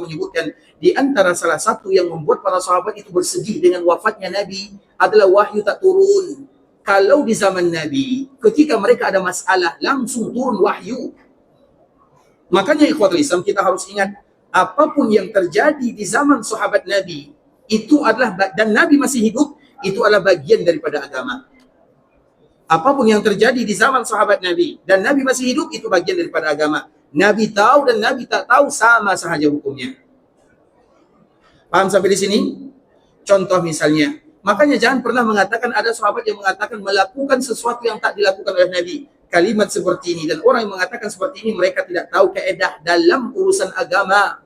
menyebutkan di antara salah satu yang membuat para sahabat itu bersedih dengan wafatnya Nabi adalah wahyu tak turun. Kalau di zaman Nabi, ketika mereka ada masalah, langsung turun wahyu. Makanya ikhwatul Islam, kita harus ingat, apapun yang terjadi di zaman sahabat Nabi, itu adalah, dan Nabi masih hidup, itu adalah bagian daripada agama. Apapun yang terjadi di zaman sahabat Nabi, dan Nabi masih hidup, itu bagian daripada agama. Nabi tahu dan Nabi tak tahu, sama sahaja hukumnya. Paham sampai di sini? Contoh misalnya, makanya jangan pernah mengatakan, ada sahabat yang mengatakan melakukan sesuatu yang tak dilakukan oleh Nabi. Kalimat seperti ini, dan orang yang mengatakan seperti ini, mereka tidak tahu kaedah dalam urusan agama.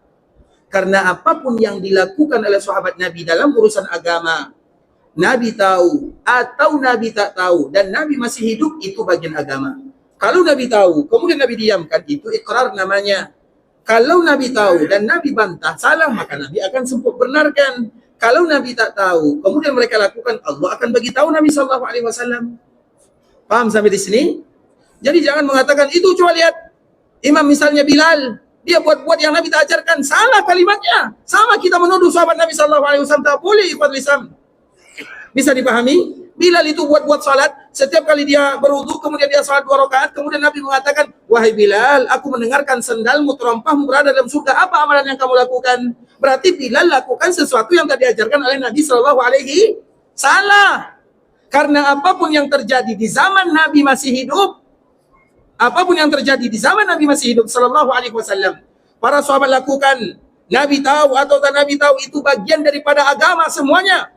Karena apapun yang dilakukan oleh sahabat Nabi dalam urusan agama, Nabi tahu atau Nabi tak tahu, dan Nabi masih hidup, itu bagian agama. Kalau Nabi tahu, kemudian Nabi diamkan, itu ikrar namanya. Kalau Nabi tahu dan Nabi bantah, salah, maka Nabi akan sempat benarkan. Kalau Nabi tak tahu, kemudian mereka lakukan, Allah akan bagi tahu Nabi SAW. Paham sampai di sini? Jadi jangan mengatakan, itu coba lihat, imam misalnya Bilal, dia buat-buat yang Nabi tak ajarkan, salah kalimatnya. Sama kita menuduh sahabat Nabi SAW, tak boleh ikhwatul Islam. Bisa dipahami? Bilal itu buat-buat salat, setiap kali dia berwudu, kemudian dia salat 2 rakaat, kemudian Nabi mengatakan, wahai Bilal, aku mendengarkan sendalmu, terompahmu berada dalam surga, apa amalan yang kamu lakukan? Berarti Bilal lakukan sesuatu yang tak diajarkan oleh Nabi SAW. Salah. Karena apapun yang terjadi di zaman Nabi masih hidup, apapun yang terjadi di zaman Nabi masih hidup SAW, para sahabat lakukan, Nabi tahu atau tak Nabi tahu, itu bagian daripada agama semuanya.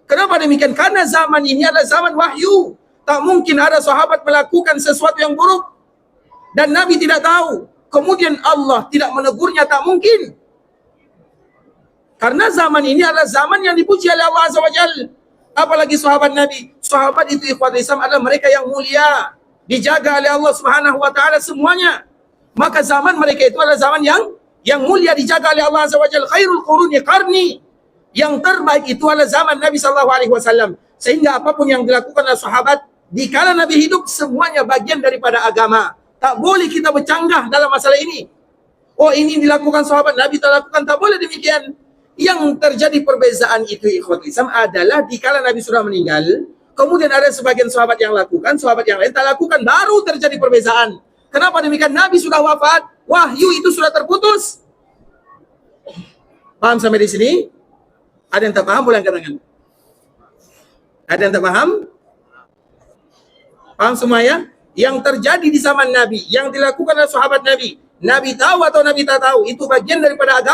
Kenapa demikian? Karena zaman ini adalah zaman wahyu. Tak mungkin ada sahabat melakukan sesuatu yang buruk dan Nabi tidak tahu, kemudian Allah tidak menegurnya, tak mungkin. Karena zaman ini adalah zaman yang dipuji oleh Allah Azza wa Jalla. Apalagi sahabat Nabi. Sahabat itu ikhwatul Islam adalah mereka yang mulia, dijaga oleh Allah Subhanahu wa taala semuanya. Maka zaman mereka itu adalah zaman yang mulia, dijaga oleh Allah Azza wa Jalla. Khairul quruni qarni. Yang terbaik itu adalah zaman Nabi SAW. Sehingga apapun yang dilakukan oleh sahabat di kala Nabi hidup, semuanya bagian daripada agama. Tak boleh kita bercanggah dalam masalah ini. Oh, ini dilakukan sahabat, Nabi tak lakukan, tak boleh demikian. Yang terjadi perbezaan itu ikhwatul Islam adalah di kala Nabi sudah meninggal, kemudian ada sebagian sahabat yang lakukan, sahabat yang lain tak lakukan, baru terjadi perbezaan. Kenapa demikian? Nabi sudah wafat, wahyu itu sudah terputus. Paham sampai di sini? Ada yang tak paham, boleh angkat tangan. Ada yang tak paham? Paham semua ya? Yang terjadi di zaman Nabi, yang dilakukan oleh sahabat Nabi, Nabi tahu atau Nabi tak tahu, itu bagian daripada agama.